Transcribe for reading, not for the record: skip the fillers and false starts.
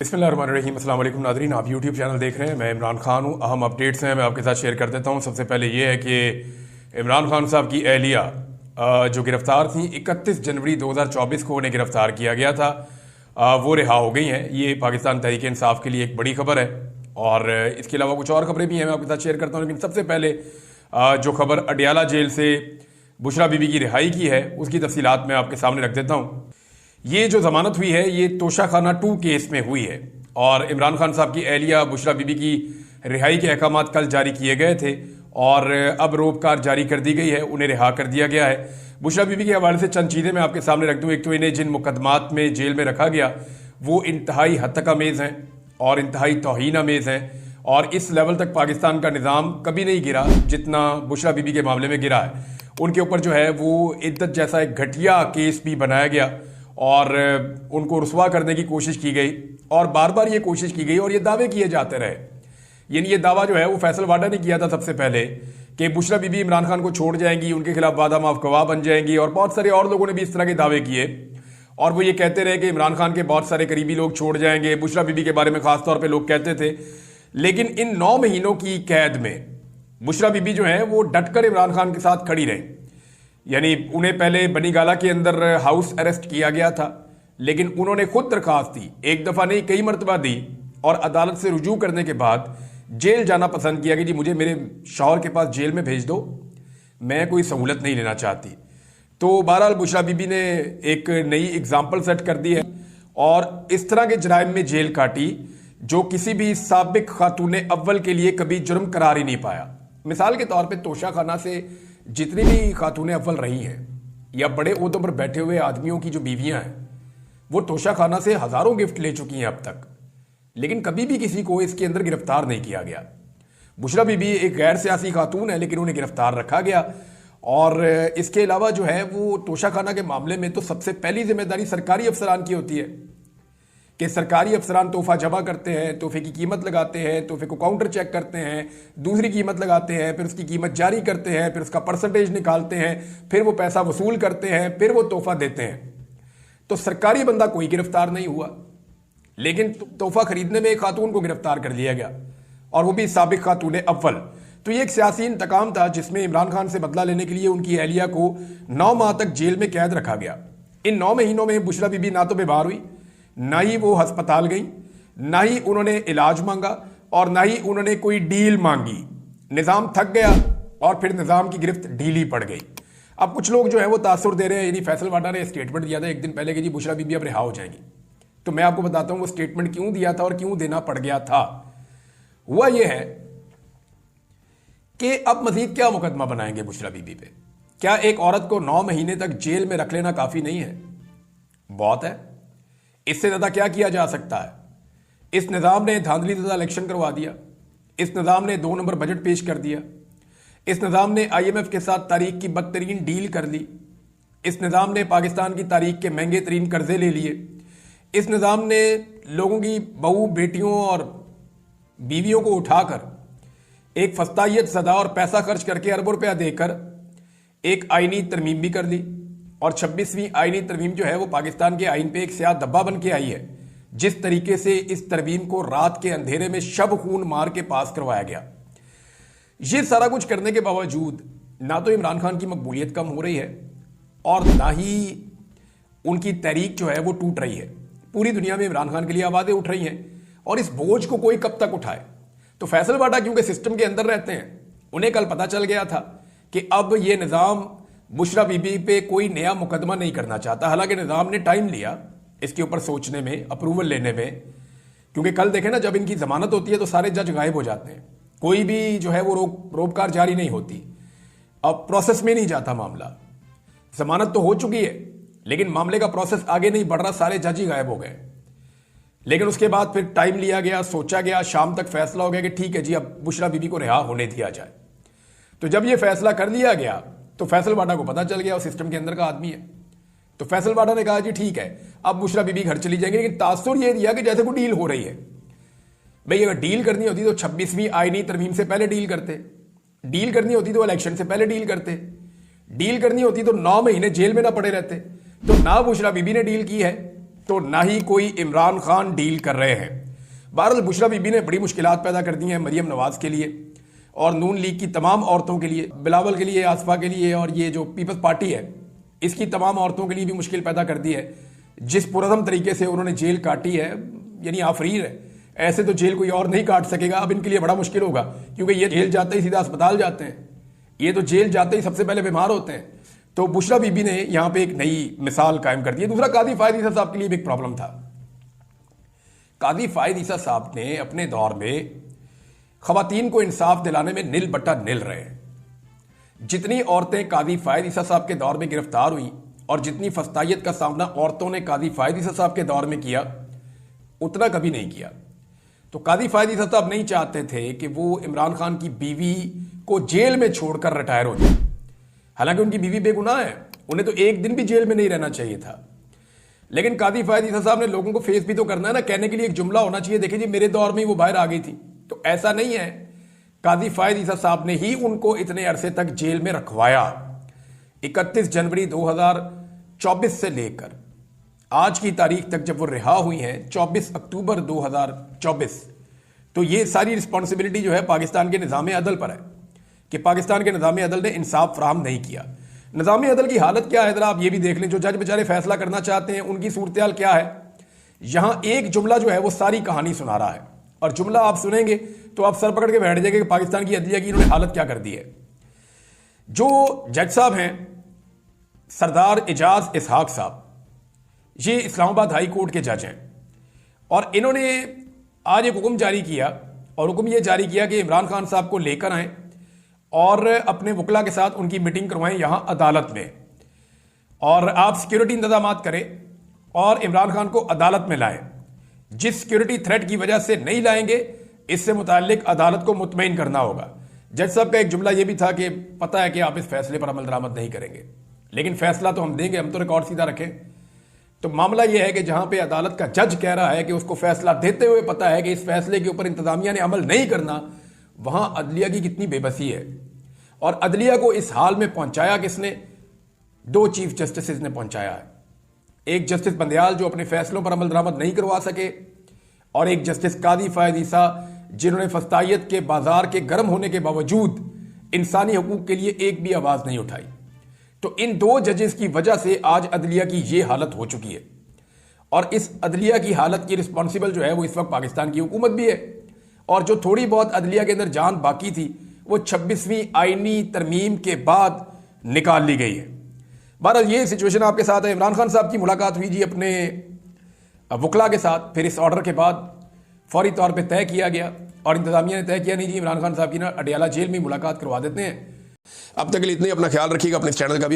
बिस्मिल्लाहिर्रहमानिर्रहीम। अस्सलाम वालेकुम नाज़रीन, आप यूट्यूब चैनल देख रहे हैं। मैं इमरान खान हूँ। अहम अपडेट्स हैं, मैं आपके साथ शेयर कर देता हूँ। सबसे पहले ये है कि इमरान खान साहब की अहलिया जो गिरफ्तार थी 31 जनवरी 2024 को उन्हें गिरफ्तार किया गया था, वो रिहा हो गई हैं। ये पाकिस्तान तहरीक इंसाफ के लिए एक बड़ी खबर है और इसके अलावा कुछ और खबरें भी हैं, मैं आपके साथ शेयर करता हूँ। लेकिन सबसे पहले जो खबर अडियाला जेल से बुशरा बीबी की रिहाई की है उसकी तफसीलात मैं आपके सामने रख देता हूँ। ये जो जमानत हुई है ये तोशाखाना 2 केस में हुई है और इमरान खान साहब की अहलिया बुशरा बीबी की रिहाई के अहकाम कल जारी किए गए थे और अब रोबकार जारी कर दी गई है, उन्हें रिहा कर दिया गया है। बुशरा बीबी के हवाले से चंद चीज़ें मैं आपके सामने रख दूं। एक तो इन्हें जिन मुकदमात में जेल में रखा गया वो इंतहाई हद तक आमेज़ हैं और इंतहाई तौहीन आमेज़ हैं और इस लेवल तक पाकिस्तान का निज़ाम कभी नहीं गिरा जितना बुशरा बीबी के मामले में गिरा है। उनके ऊपर जो है वो इद्दत जैसा एक घटिया केस भी बनाया गया और उनको रुसवा करने की कोशिश की गई और बार बार ये कोशिश की गई और ये दावे किए जाते रहे। यानी ये दावा जो है वो फैसल वाडा ने किया था सबसे पहले कि बुशरा बीबी इमरान खान को छोड़ जाएंगी, उनके खिलाफ वादा माफ गवाह बन जाएंगी और बहुत सारे और लोगों ने भी इस तरह के दावे किए और वो ये कहते रहे कि इमरान खान के बहुत सारे करीबी लोग छोड़ जाएंगे। बुशरा बीबी के बारे में खासतौर पर लोग कहते थे। लेकिन इन 9 महीनों की कैद में बुशरा बीबी जो है वो डटकर इमरान खान के साथ खड़ी रही। यानी उन्हें पहले बनीगाला के अंदर हाउस अरेस्ट किया गया था, लेकिन उन्होंने खुद दरखास्त दी, एक दफ़ा नहीं कई मरतबा दी और अदालत से रुजू करने के बाद जेल जाना पसंद किया कि जी मुझे मेरे शौहर के पास जेल में भेज दो, मैं कोई सहूलत नहीं लेना चाहती। तो बहरहाल बुशरा बीबी ने एक नई एग्जाम्पल सेट कर दी है और इस तरह के जराइम में जेल काटी जो किसी भी साबिक खातून अव्वल के लिए कभी जुर्म करार ही नहीं पाया। मिसाल के तौर पर तोशाखाना से जितनी भी खातून अव्वल रही हैं या बड़े ओहदों पर बैठे हुए आदमियों की जो बीवियां हैं वो तोशाखाना से हजारों गिफ्ट ले चुकी हैं अब तक, लेकिन कभी भी किसी को इसके अंदर गिरफ्तार नहीं किया गया। बुशरा बीबी एक गैर सियासी खातून है लेकिन उन्हें गिरफ्तार रखा गया और इसके अलावा जो है वो तोशाखाना के मामले में तो सबसे पहली जिम्मेदारी सरकारी अफसरान की होती है कि सरकारी अफसरान तोहफा जमा करते हैं, तोहफे की कीमत लगाते हैं, तोहफे को काउंटर चेक करते हैं, दूसरी कीमत लगाते हैं, फिर उसकी कीमत जारी करते हैं, फिर उसका परसेंटेज निकालते हैं, फिर वो पैसा वसूल करते हैं, फिर वो तोहफा देते हैं। तो सरकारी बंदा कोई गिरफ्तार नहीं हुआ, लेकिन तोहफा खरीदने में एक खातून को गिरफ्तार कर लिया गया और वो भी साबिक खातून अव्वल। तो ये एक सियासी इंतकाम था जिसमें इमरान खान से बदला लेने के लिए उनकी अहलिया को 9 माह तक जेल में कैद रखा गया। इन 9 महीनों में बुशरा बीबी ना तो बीमार हुई, ना ही वो अस्पताल गई, ना ही उन्होंने इलाज मांगा और ना ही उन्होंने कोई डील मांगी। निज़ाम थक गया और फिर निज़ाम की गिरफ्त ढीली पड़ गई। अब कुछ लोग जो है वो तासुर दे रहे हैं। यानी फैसल वाडा ने स्टेटमेंट दिया था एक दिन पहले कि जी बुशरा बीबी अब रिहा हो जाएंगी। तो मैं आपको बताता हूं वो स्टेटमेंट क्यों दिया था और क्यों देना पड़ गया था। हुआ यह है कि अब मजीद क्या मुकदमा बनाएंगे बुशरा बीबी पे। क्या एक औरत को 9 महीने तक जेल में रख लेना काफी नहीं है? बहुत है। इससे ज्यादा क्या किया जा सकता है? इस निजाम ने धांधलीज़दा इलेक्शन करवा दिया, इस निजाम ने 2 नंबर बजट पेश कर दिया, इस निजाम ने IMF के साथ तारीख की बदतरीन डील कर ली, इस निजाम ने पाकिस्तान की तारीख के महंगे तरीन कर्जे ले लिए, इस निजाम ने लोगों की बहू बेटियों और बीवियों को उठाकर एक फस्तायत सदा और पैसा खर्च करके अरबों रुपया देकर एक आईनी तरमीम भी कर ली और 26वीं आईनी तरमीम जो है वो पाकिस्तान के आइन पे एक स्याह धब्बा बन के आई है। जिस तरीके से इस तरमीम को रात के अंधेरे में शब खून मार के पास करवाया गया, ये सारा कुछ करने के बावजूद ना तो इमरान खान की मकबूलियत कम हो रही है और ना ही उनकी तहरीक जो है वो टूट रही है। पूरी दुनिया में इमरान खान के लिए आवाजें उठ रही हैं और इस बोझ को कोई कब तक उठाए। तो फैसल वाडा क्योंकि सिस्टम के अंदर रहते हैं, उन्हें कल पता चल गया था कि अब ये निज़ाम बुशरा बीबी पे कोई नया मुकदमा नहीं करना चाहता। हालांकि निज़ाम ने टाइम लिया इसके ऊपर सोचने में, अप्रूवल लेने में, क्योंकि कल देखें ना जब इनकी जमानत होती है तो सारे जज गायब हो जाते हैं, कोई भी जो है वो रोबकार जारी नहीं होती, अब प्रोसेस में नहीं जाता मामला। जमानत तो हो चुकी है लेकिन मामले का प्रोसेस आगे नहीं बढ़ रहा, सारे जज ही गायब हो गए। लेकिन उसके बाद फिर टाइम लिया गया, सोचा गया, शाम तक फैसला हो गया कि ठीक है जी अब बुशरा बीबी को रिहा होने दिया जाए। तो जब ये फैसला कर लिया गया तो फैसल वाडा को पता चल गया वो सिस्टम के अंदर का आदमी है। तो फैसल वाडा ने कहा जी ठीक है अब बुशरा बीबी घर चली जाएंगे, लेकिन तासुर ये दिया कि जैसे कोई डील हो रही है। भाई अगर डील करनी होती तो 26वीं आईनी तरमीम से पहले डील करते, डील करनी होती तो इलेक्शन से पहले डील करते, डील करनी होती तो 9 महीने जेल में ना पड़े रहते। तो ना बुशरा बीबी ने डील की है तो ना ही कोई इमरान खान डील कर रहे हैं। बहरहाल बुशरा बीबी ने बड़ी मुश्किलात पैदा कर दी हैं मरियम नवाज के लिए और नून लीग की तमाम औरतों के लिए, बिलावल के लिए, आसफा के लिए, और ये जो पीपल्स पार्टी है इसकी तमाम औरतों के लिए भी मुश्किल पैदा कर दी है। जिस पुरज़म तरीके से उन्होंने जेल काटी है, यानी आफरीर है, ऐसे तो जेल कोई और नहीं काट सकेगा। अब इनके लिए बड़ा मुश्किल होगा क्योंकि ये जेल जाते ही सीधा अस्पताल जाते हैं, ये तो जेल जाते ही सबसे पहले बीमार होते हैं। तो बुशरा बीबी ने यहां पे एक नई मिसाल कायम कर दी है। दूसरा, काजी फायद ईसा साहब के लिए भी एक प्रॉब्लम था। काजी फायद ईसा साहब ने अपने दौर में खवातीन को इंसाफ दिलाने में निल बट्टा निल रहे हैं। जितनी औरतें काजी फायद ईसा साहब के दौर में गिरफ्तार हुई और जितनी फस्तायत का सामना औरतों ने काजी फायद ईसा साहब के दौर में किया, उतना कभी नहीं किया। तो काजी फायद ईसा साहब नहीं चाहते थे कि वो इमरान खान की बीवी को जेल में छोड़कर रिटायर हो जाए। हालांकि उनकी बीवी बेगुनाह है, उन्हें तो एक दिन भी जेल में नहीं रहना चाहिए था। लेकिन काजी फायद ईसा साहब ने लोगों को फेस भी तो करना है ना, कहने के लिए एक जुमला होना चाहिए, देखिए जी मेरे दौर में ही वो बाहर आ गई थी। तो ऐसा नहीं है, काजी फायद ईसा साहब ने ही उनको इतने अरसे तक जेल में रखवाया। 31 जनवरी 2024 से लेकर आज की तारीख तक जब वो रिहा हुई हैं 24 अक्टूबर 2024, तो ये सारी रिस्पॉन्सिबिलिटी जो है पाकिस्तान के निज़ाम अदल पर है कि पाकिस्तान के निज़ाम अदल ने इंसाफ फराहम नहीं किया। निज़ाम अदल की हालत क्या है जरा आप ये भी देख लें। जो जज बेचारे फैसला करना चाहते हैं उनकी सूरत हाल क्या है। यहां एक जुमला जो है वो सारी कहानी सुना रहा है, और जुमला आप सुनेंगे तो आप सर पकड़ के बैठ जाएंगे कि पाकिस्तान की अदलिया की इन्होंने हालत क्या कर दी है। जो जज साहब हैं सरदार एजाज इसहाक साहब, ये इस्लामाबाद हाई कोर्ट के जज हैं, और इन्होंने आज एक हुक्म जारी किया, और हुक्म यह जारी किया कि इमरान खान साहब को लेकर आएं और अपने वकला के साथ उनकी मीटिंग करवाएं यहां अदालत में, और आप सिक्योरिटी इंतजाम करें और इमरान खान को अदालत में लाएं। जिस सिक्योरिटी थ्रेट की वजह से नहीं लाएंगे, इससे मुताल्लिक अदालत को मुतमईन करना होगा। जज साहब का एक जुमला यह भी था कि पता है कि आप इस फैसले पर अमल दरामद नहीं करेंगे, लेकिन फैसला तो हम देंगे, हम तो रिकॉर्ड सीधा रखें। तो मामला यह है कि जहां पे अदालत का जज कह रहा है कि उसको फैसला देते हुए पता है कि इस फैसले के ऊपर इंतजामिया ने अमल नहीं करना, वहां अदलिया की कितनी बेबसी है। और अदलिया को इस हाल में पहुंचाया किसने? 2 चीफ जस्टिस ने पहुंचाया है। एक जस्टिस बंदयाल जो अपने फैसलों पर अमल दरामद नहीं करवा सके, और एक जस्टिस काजी फायद ईसा जिन्होंने फस्तायत के बाजार के गर्म होने के बावजूद इंसानी हकूक के लिए एक भी आवाज नहीं उठाई। तो इन 2 जजेस की वजह से आज अदलिया की यह हालत हो चुकी है, और इस अदलिया की हालत की रिस्पॉन्सिबल जो है वो इस वक्त पाकिस्तान की हुकूमत भी है, और जो थोड़ी बहुत अदलिया के अंदर जान बाकी थी वो 26वीं आईनी तरमीम के बाद निकाल ली गई है। बहरहाल ये सिचुएशन आपके साथ है। इमरान खान साहब की मुलाकात हुई जी अपने वकला के साथ, फिर इस ऑर्डर के बाद फौरी तौर पे तय किया गया, और इंतजामिया ने तय किया नहीं जी इमरान खान साहब की ना अडियाला जेल में मुलाकात करवा देते हैं। अब तक के लिए इतने, अपना ख्याल रखिएगा, अपने चैनल का भी